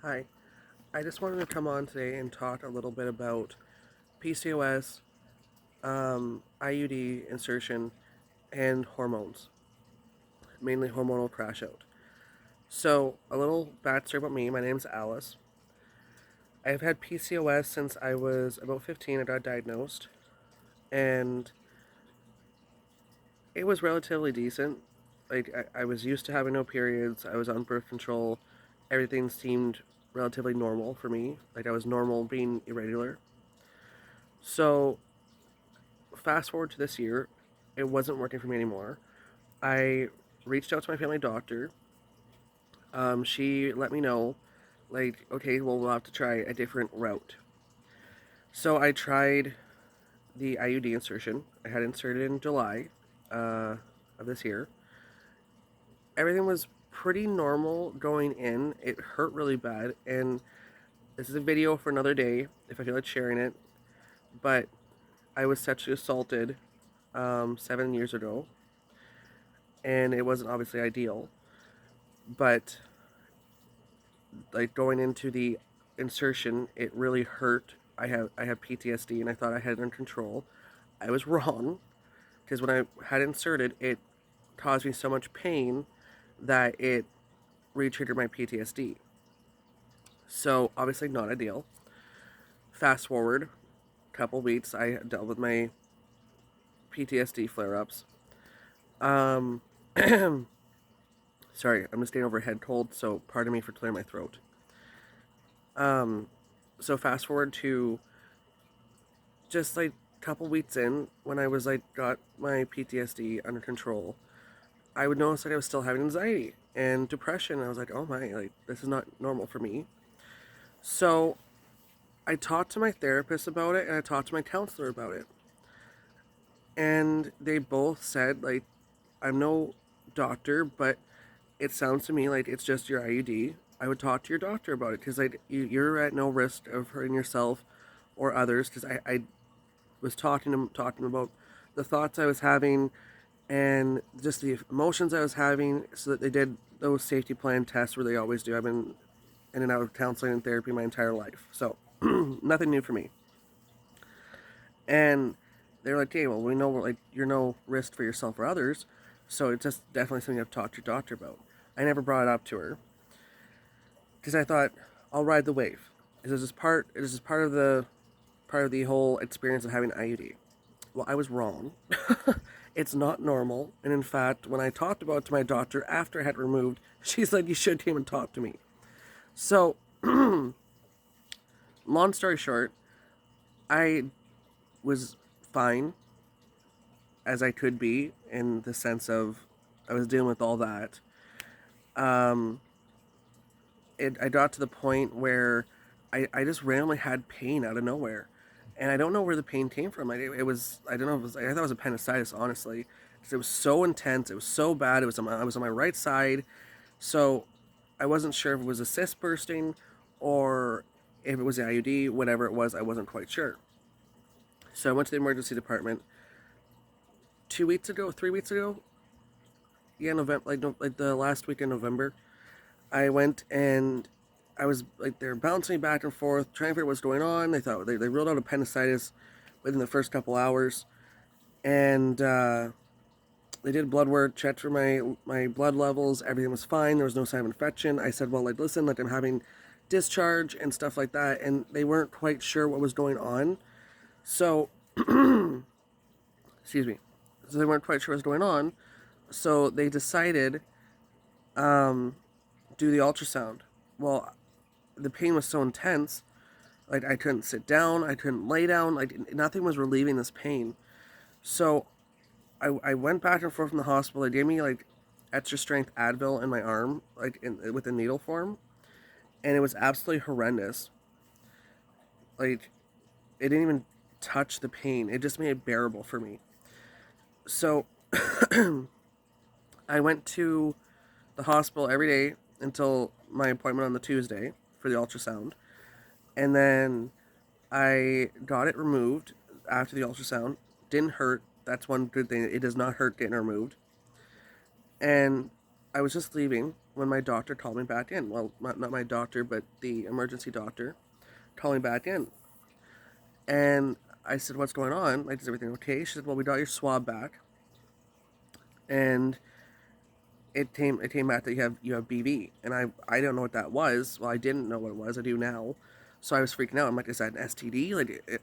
Hi, I just wanted to come on today and talk a little bit about PCOS, IUD insertion, and hormones, mainly hormonal crash out. So, a little backstory about me. My name's Alice. I've had PCOS since I was about 15. I got diagnosed, and it was relatively decent. I was used to having no periods. I was on birth control. Everything seemed relatively normal for me. Like I was normal being irregular. So fast forward to this year, it wasn't working for me anymore. I reached out to my family doctor. She let me know, like, okay, well, we'll have to try a different route. So I tried the IUD insertion. I had inserted in July of this year. Everything was pretty normal going in. It hurt really bad, and this is a video for another day if I feel like sharing it. But I was sexually assaulted 7 years ago, and it wasn't obviously ideal. But like going into the insertion, it really hurt. I have PTSD, and I thought I had it under control. I was wrong because when I had inserted, it caused me so much pain that it re-triggered my PTSD. So obviously not ideal. Fast forward a couple weeks, I dealt with my PTSD flare-ups. Um, sorry, I'm just getting over a head cold, so pardon me for clearing my throat. Um, so fast forward to just like a couple weeks in, when I was like got my PTSD under control, I would notice that I was still having anxiety and depression. I was like, oh my, like this is not normal for me. So I talked to my therapist about it, and I talked to my counselor about it, and they both said like, I'm no doctor, but it sounds to me like it's just your IUD. I would talk to your doctor about it because like you're at no risk of hurting yourself or others. Because I was talking about the thoughts I was having and just the emotions I was having, so that they did those safety plan tests where they always do. I've been in and out of counseling and therapy my entire life, so nothing new for me. And they're like, "Hey, well, we know like you're no risk for yourself or others, so it's just definitely something you have to talk to your doctor about." I never brought it up to her because I thought I'll ride the wave. Is this part? Is this part of the whole experience of having IUD? Well, I was wrong. It's not normal. And in fact, when I talked about it to my doctor after I had removed, she's like, you should came and talk to me. So, long story short, I was fine as I could be in the sense of I was dealing with all that. Um, I got to the point where I just randomly had pain out of nowhere. And I don't know where the pain came from. It was, I don't know, I thought it was appendicitis, honestly. Because it was so intense, it was so bad. I was on my right side. So I wasn't sure if it was a cyst bursting or if it was the IUD, whatever it was, I wasn't quite sure. So I went to the emergency department 2 weeks ago, 3 weeks ago. Yeah, November, like the last week in November. I went and I was like, they're bouncing back and forth, trying to figure out what's going on. They thought they ruled out appendicitis within the first couple hours, and they did blood work, checked for my blood levels. Everything was fine. There was no sign of infection. I said, well, like listen, like I'm having discharge and stuff like that, and they weren't quite sure what was going on. So, excuse me. So they weren't quite sure what was going on. So they decided do the ultrasound. Well, the pain was so intense, like I couldn't sit down, I couldn't lay down, like nothing was relieving this pain. So I went back and forth from the hospital. They gave me like extra strength Advil in my arm, like with a needle form, and it was absolutely horrendous. Like it didn't even touch the pain; it just made it bearable for me. So I went to the hospital every day until my appointment on the Tuesday for the ultrasound, and then I got it removed after the ultrasound. Didn't hurt. That's one good thing. It does not hurt getting removed. And I was just leaving when my doctor called me back in. Well, not my doctor, but the emergency doctor called me back in. And I said, "What's going on? Like, is everything okay?" She said, "Well, we got your swab back, and it came back that you have BV." And I don't know what that was. Well, I didn't know what it was. I do now. So I was freaking out. I'm like, "Is that an STD?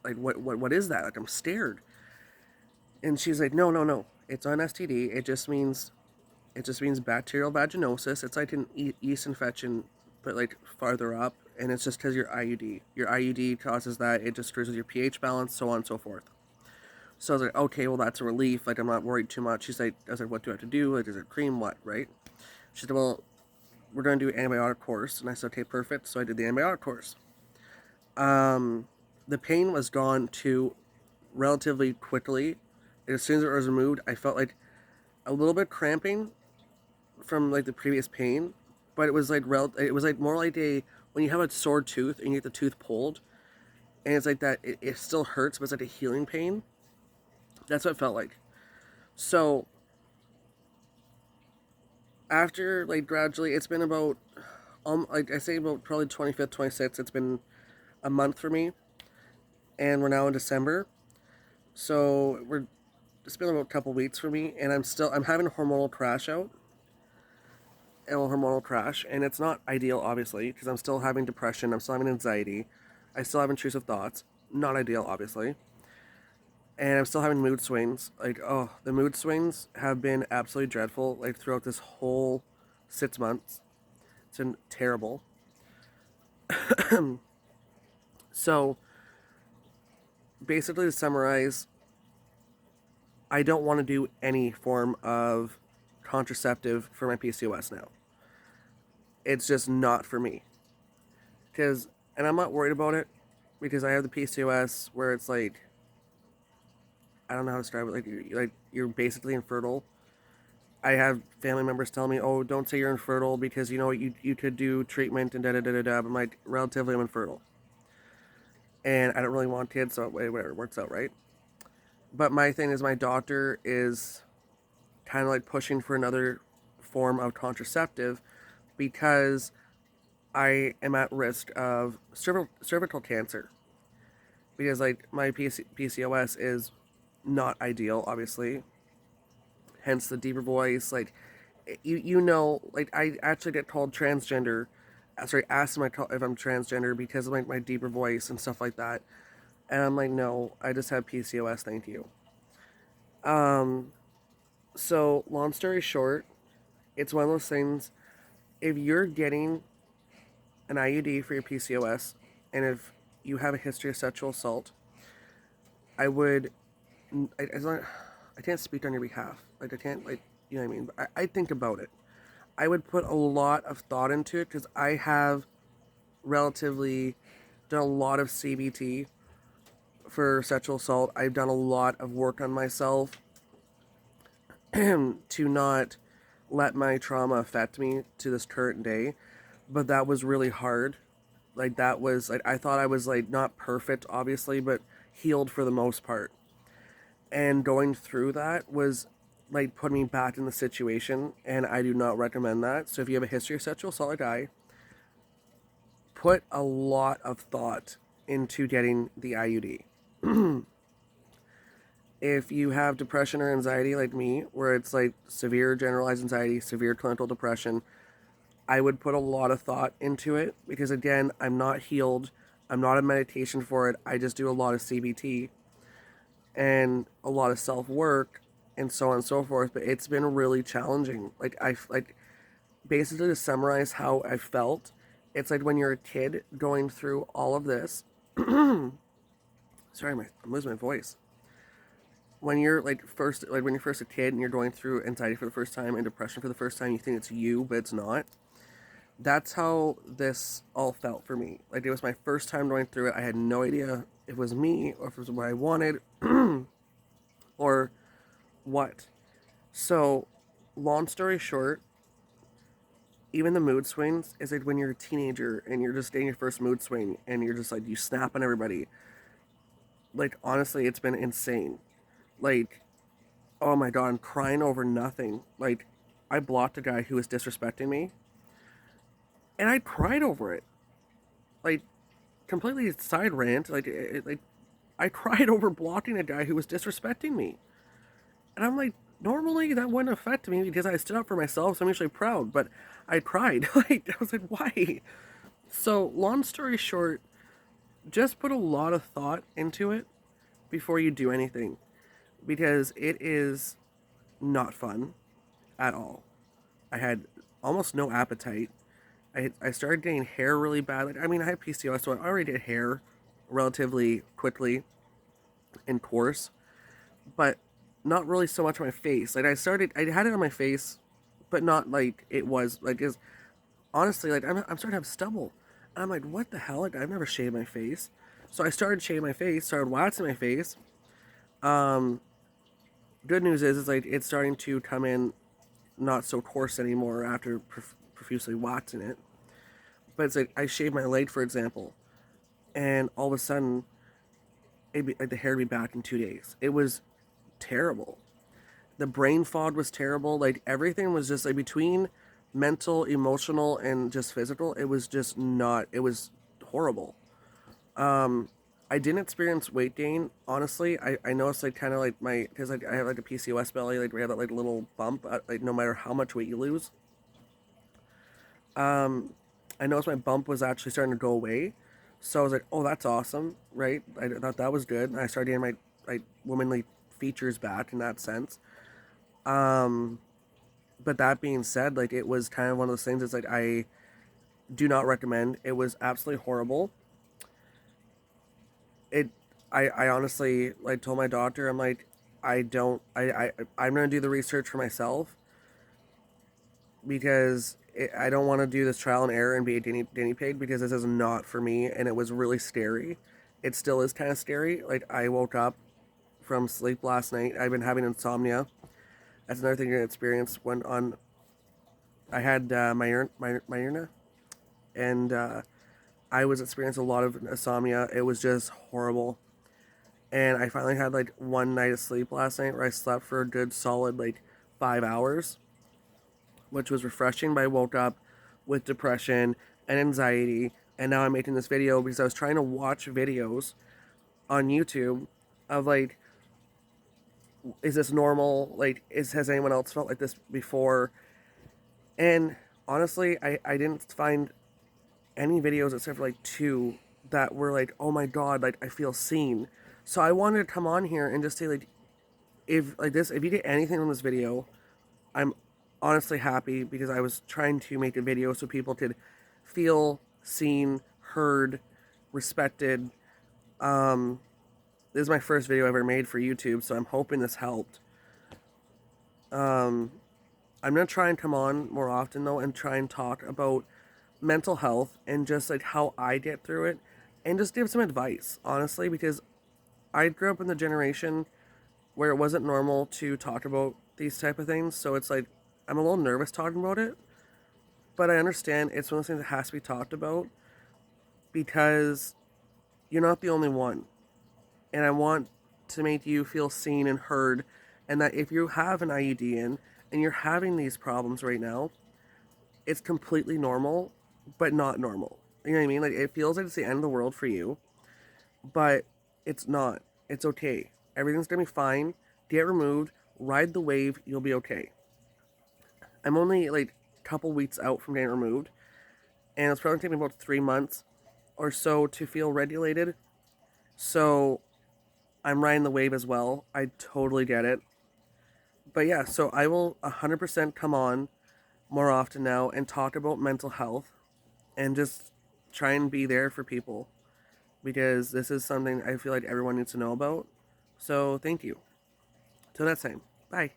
Like what is that?" Like, I'm scared. And she's like, "No, no, no. It's not an STD. It just means bacterial vaginosis. It's like an yeast infection, but like farther up, and it's just because your IUD. Your IUD causes that. It just screws with your pH balance, so on and so forth." So I was like, "Okay, well that's a relief. Like, I'm not worried too much." She's like, "I was like, what do I have to do? Like, is it cream? What, right?" She said, "Well, we're gonna do an antibiotic course," and I said, "Okay, perfect." So I did the antibiotic course. The pain was gone too relatively quickly. And as soon as it was removed, I felt like a little bit cramping from like the previous pain, but it was like it was like more like a when you have a sore tooth and you get the tooth pulled, and it's like that. It still hurts, but it's like a healing pain. That's what it felt like. So after like gradually, it's been about like I say about probably 25th, 26th. It's been a month for me, and we're now in December. So it's been about a couple weeks for me, and I'm having a hormonal crash out. Hormonal crash, and it's not ideal, obviously, because I'm still having depression, I'm still having anxiety, I still have intrusive thoughts. Not ideal, obviously, and I'm still having mood swings. Like, oh, the mood swings have been absolutely dreadful. Like throughout this whole 6 months, it's been terrible. So, basically, to summarize, I don't want to do any form of contraceptive for my PCOS now. It's just not for me. Because, and I'm not worried about it because I have the PCOS where it's like, I don't know how to describe it. Like you're basically infertile. I have family members tell me, "Oh, don't say you're infertile because you could do treatment and da da da da da." But I'm like, relatively, I'm infertile, and I don't really want kids, so whatever, it works out, right? But my thing is, my doctor is kind of like pushing for another form of contraceptive because I am at risk of cervical cancer because like my PCOS is not ideal, obviously. Hence the deeper voice. Like like I actually get called transgender. Sorry, asked if I'm transgender because of like my deeper voice and stuff like that. And I'm like, no, I just have PCOS. Thank you. Um. So long story short, it's one of those things. If you're getting an IUD for your PCOS, and if you have a history of sexual assault, I would. As long, I can't speak on your behalf. Like I can't like you know what I mean. But I think about it. I would put a lot of thought into it because I have relatively done a lot of CBT for sexual assault. I've done a lot of work on myself to not let my trauma affect me to this current day. But that was really hard. Like that was like I thought I was like not perfect, obviously, but healed for the most part. And going through that was like put me back in the situation, and I do not recommend that. So if you have a history of sexual assault like I, put a lot of thought into getting the IUD. If you have depression or anxiety like me, where it's like severe generalized anxiety, severe clinical depression, I would put a lot of thought into it because, again, I'm not healed. I'm not on medication for it. I just do a lot of CBT and a lot of self work and so on and so forth. But it's been really challenging. Like basically to summarize how I felt, it's like when you're a kid going through all of this. Sorry, I'm losing my voice. When you're when you're first a kid and you're going through anxiety for the first time and depression for the first time, you think it's you, but it's not. That's how this all felt for me. Like it was my first time going through it. I had no idea if it was me or if it was what I wanted or what. So, long story short, even the mood swings is like when you're a teenager and you're just getting your first mood swing and you're just like you snap on everybody. Like honestly, it's been insane. Like, oh my god, I'm crying over nothing. Like I blocked a guy who was disrespecting me, and I cried over it. Like, completely side rant. Like I cried over blocking a guy who was disrespecting me, and I'm like, normally that wouldn't affect me because I stood up for myself, so I'm usually proud. But I cried. Like, I was like, why? So, long story short, just put a lot of thought into it before you do anything, because it is not fun at all. I had almost no appetite. I started getting hair really bad. Like, I mean, I had PCOS, so I already did hair relatively quickly and coarse, but not really so much on my face. Like, I had it on my face, but not like it was like is honestly like I'm starting to have stubble. And I'm like, what the hell? Like, I've never shaved my face, so I started shaving my face, started waxing my face. Um, Good news is like it's starting to come in not so coarse anymore after profusely waxing it. But it's like I shaved my leg, for example, and all of a sudden, like the hair would be back in 2 days. It was terrible. The brain fog was terrible. Like everything was just like between mental, emotional, and just physical. It was just not. It was horrible. Um, I didn't experience weight gain. Honestly, I noticed like kind of like because like I have like a PCOS belly. Like we have that like little bump. Like no matter how much weight you lose. Um, I noticed my bump was actually starting to go away. So I was like, oh, that's awesome, right? I thought that was good. I started getting my like womanly features back in that sense. Um, but that being said, like it was kind of one of those things. It's like I do not recommend. It was absolutely horrible. It, I honestly like told my doctor, I'm like, I don't, I'm gonna do the research for myself because I don't want to do this trial and error and be a guinea pig because this is not for me, and it was really scary. It still is kind of scary. Like I woke up from sleep last night. I've been having insomnia. That's another thing you're gonna experience when on. I had myurna, and I was experiencing a lot of insomnia. It was just horrible. And I finally had like one night of sleep last night where I slept for a good solid like 5 hours, which was refreshing. But I woke up with depression and anxiety, and now I'm making this video because I was trying to watch videos on YouTube of like, is this normal? Like, has anyone else felt like this before? And honestly, I didn't find any videos except for like two that were like, oh my god, like I feel seen. So I wanted to come on here and just say like, if you get anything from this video, I'm honestly happy because I was trying to make a video so people could feel seen, heard, respected. Um, this is my first video I ever made for YouTube, so I'm hoping this helped. Um, I'm gonna try and come on more often though and try and talk about mental health and just like how I get through it and just give some advice, honestly, because I grew up in the generation where it wasn't normal to talk about these type of things, so it's like I'm a little nervous talking about it, but I understand it's one of those things that has to be talked about because you're not the only one. And I want to make you feel seen and heard, and that if you have an IUD in and you're having these problems right now, it's completely normal, but not normal. You know what I mean? Like it feels like it's the end of the world for you, but it's not. It's okay. Everything's gonna be fine. Get removed, ride the wave, you'll be okay. I'm only like a couple weeks out from getting removed, and it's probably taking me about 3 months or so to feel regulated. So I'm riding the wave as well. I totally get it. But yeah, so I will 100% come on more often now and talk about mental health and just try and be there for people because this is something I feel like everyone needs to know about. So thank you. Till next time. Bye.